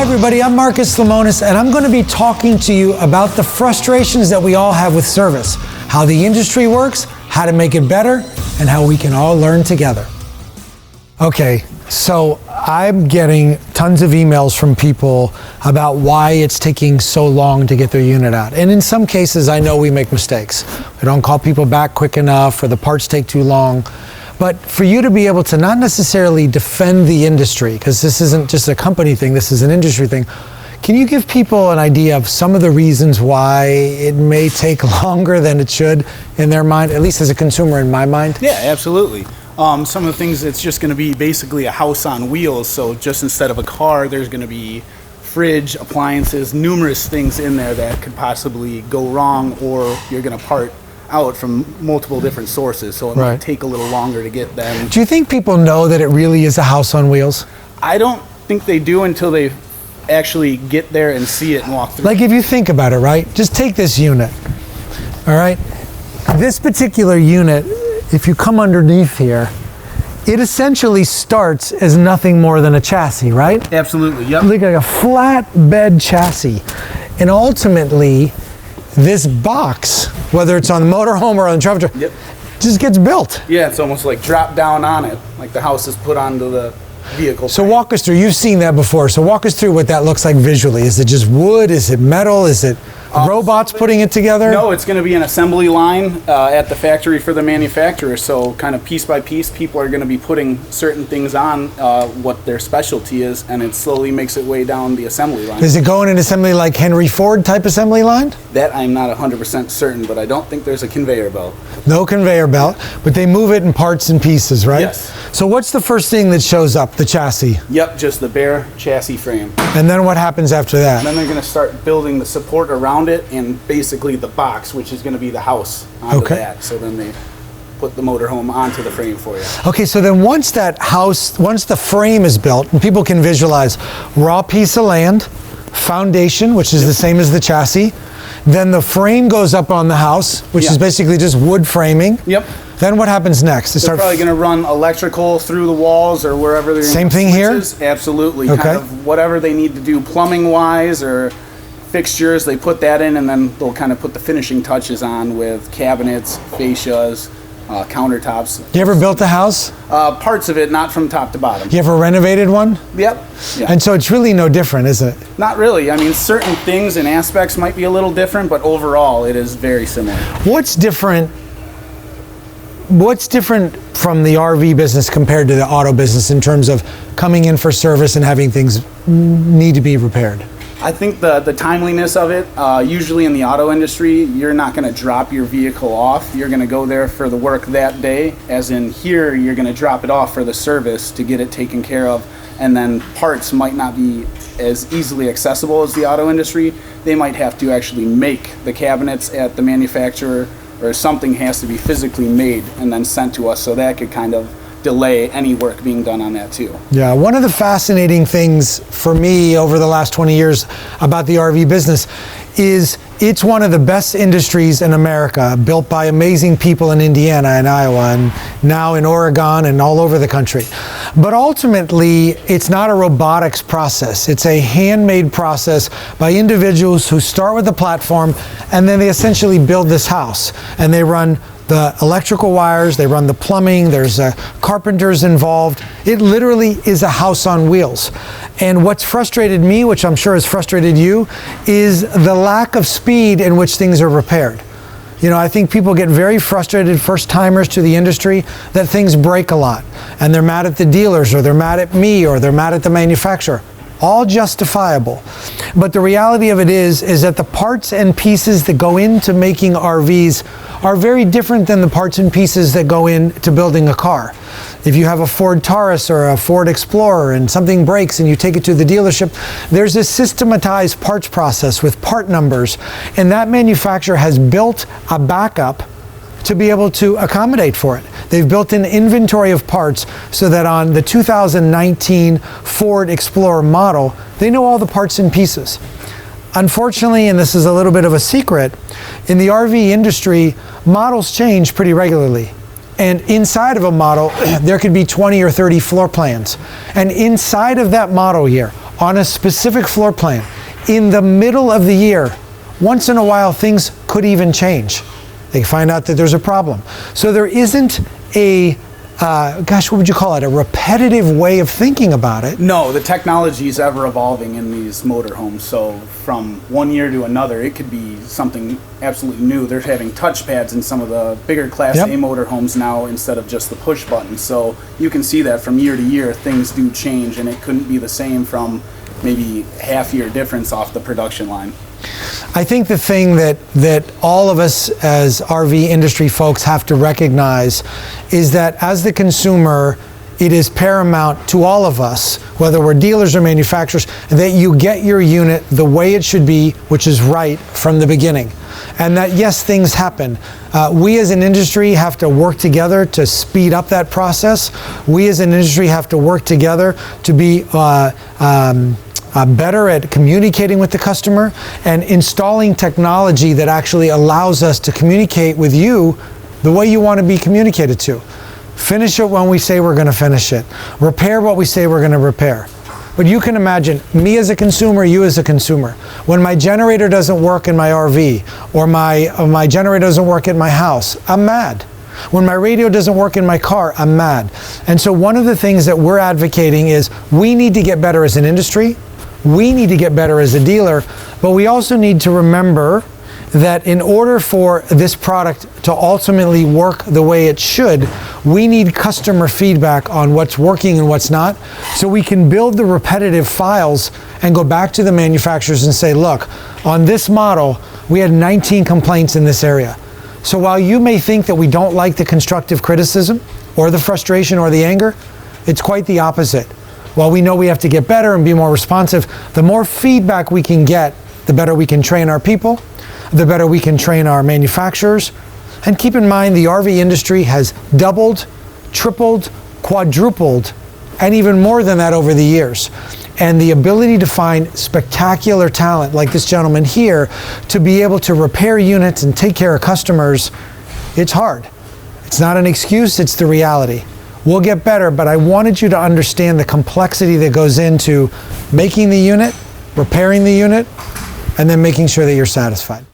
everybody, I'm Marcus Lemonis, and I'm going to be talking to you about the frustrations that we all have with service, how the industry works, how to make it better, and how we can all learn together. Okay, so I'm getting tons of emails from people about why it's taking so long to get their unit out. And in some cases, I know we make mistakes. We don't call people back quick enough, or the parts take too long. But for you to be able to not necessarily defend the industry, because this isn't just a company thing, this is an industry thing, can you give people an idea of some of the reasons why it may take longer than it should in their mind, at least as a consumer in my mind? Yeah, absolutely. Some of the things, it's just going to be basically a house on wheels. So just instead of a car, there's going to be fridge, appliances, numerous things in there that could possibly go wrong, or you're going to part out from multiple different sources, so it might take a little longer to get them. Do you think people know that it really is a house on wheels? I don't think they do until they actually get there and see it and walk through. Like if you think about it, right? Just take this unit, all right? This particular unit, if you come underneath here, it essentially starts as nothing more than a chassis, right? Absolutely, yep. Like a flat bed chassis. And ultimately, this box, whether it's on the motorhome or on the tractor, just gets built. Yeah, it's almost like drop down on it, like the house is put onto the vehicle. So walk us through, you've seen that before, so walk us through what that looks like visually. Is it just wood? Is it metal? Is it robots putting it together? No, it's going to be an assembly line at the factory for the manufacturer. So kind of piece by piece, people are going to be putting certain things on what their specialty is, and it slowly makes its way down the assembly line. Is it going in assembly like Henry Ford type assembly line? That I'm not 100% certain, but I don't think there's a conveyor belt. No conveyor belt, but they move it in parts and pieces, right? Yes. So what's the first thing that shows up? The chassis? Yep, just the bare chassis frame. And then what happens after that? And then they're going to start building the support around it and basically the box, which is going to be the house, onto that. So then they put the motorhome onto the frame for you. Okay, so then once that house, once the frame is built, and people can visualize raw piece of land, foundation, which is the same as the chassis, then the frame goes up on the house, which is basically just wood framing. Yep. Then what happens next? They're probably going to run electrical through the walls or wherever they're Same thing switches. here? Absolutely. Okay. Kind of whatever they need to do plumbing wise or fixtures, they put that in, and then they'll kind of put the finishing touches on with cabinets, fascias, countertops. You ever built a house? Parts of it, not from top to bottom. You ever renovated one? Yep. Yeah. And so it's really no different, isn't it? Not really. I mean, certain things and aspects might be a little different, but overall it is very similar. What's different from the RV business compared to the auto business in terms of coming in for service and having things need to be repaired? I think the timeliness of it, usually in the auto industry, you're not going to drop your vehicle off. You're going to go there for the work that day. As in here, you're going to drop it off for the service to get it taken care of. And then parts might not be as easily accessible as the auto industry. They might have to actually make the cabinets at the manufacturer, or something has to be physically made and then sent to us, so that could kind of delay any work being done on that too. Yeah, one of the fascinating things for me over the last 20 years about the RV business is it's one of the best industries in America, built by amazing people in Indiana and Iowa and now in Oregon and all over the country. But ultimately, it's not a robotics process. It's a handmade process by individuals who start with a platform, and then they essentially build this house, and they run the electrical wires, they run the plumbing, there's carpenters involved. It literally is a house on wheels. And what's frustrated me, which I'm sure has frustrated you, is the lack of speed in which things are repaired. You know, I think people get very frustrated, first timers to the industry, that things break a lot. And they're mad at the dealers, or they're mad at me, or they're mad at the manufacturer. All justifiable. But the reality of it is that the parts and pieces that go into making RVs are very different than the parts and pieces that go into building a car. If you have a Ford Taurus or a Ford Explorer and something breaks and you take it to the dealership, there's a systematized parts process with part numbers, and that manufacturer has built a backup to be able to accommodate for it. They've built an inventory of parts so that on the 2019 Ford Explorer model, they know all the parts and pieces. Unfortunately, and this is a little bit of a secret, in the RV industry, models change pretty regularly. And inside of a model, there could be 20 or 30 floor plans. And inside of that model year, on a specific floor plan in the middle of the year, once in a while things could even change. They find out that there's a problem. So there isn't a what would you call it? A repetitive way of thinking about it. No, the technology is ever evolving in these motorhomes. So from one year to another, it could be something absolutely new. They're having touchpads in some of the bigger Class A motorhomes now instead of just the push button. So you can see that from year to year, things do change, and it couldn't be the same from maybe half-year difference off the production line. I think the thing that all of us as RV industry folks have to recognize is that as the consumer, it is paramount to all of us, whether we're dealers or manufacturers, that you get your unit the way it should be, which is right from the beginning. And that, yes, things happen. We as an industry have to work together to speed up that process. We as an industry have to work together to be better at communicating with the customer and installing technology that actually allows us to communicate with you the way you want to be communicated to. Finish it when we say we're going to finish it. Repair what we say we're going to repair. But you can imagine, me as a consumer, you as a consumer, when my generator doesn't work in my RV or my generator doesn't work at my house, I'm mad. When my radio doesn't work in my car, I'm mad. And so one of the things that we're advocating is we need to get better as an industry. We need to get better as a dealer, but we also need to remember that in order for this product to ultimately work the way it should, we need customer feedback on what's working and what's not, so we can build the repetitive files and go back to the manufacturers and say, look, on this model, we had 19 complaints in this area. So while you may think that we don't like the constructive criticism or the frustration or the anger, it's quite the opposite. While we know we have to get better and be more responsive, the more feedback we can get, the better we can train our people, the better we can train our manufacturers. And keep in mind, the RV industry has doubled, tripled, quadrupled, and even more than that over the years. And the ability to find spectacular talent like this gentleman here to be able to repair units and take care of customers, it's hard. It's not an excuse, it's the reality. We'll get better, but I wanted you to understand the complexity that goes into making the unit, repairing the unit, and then making sure that you're satisfied.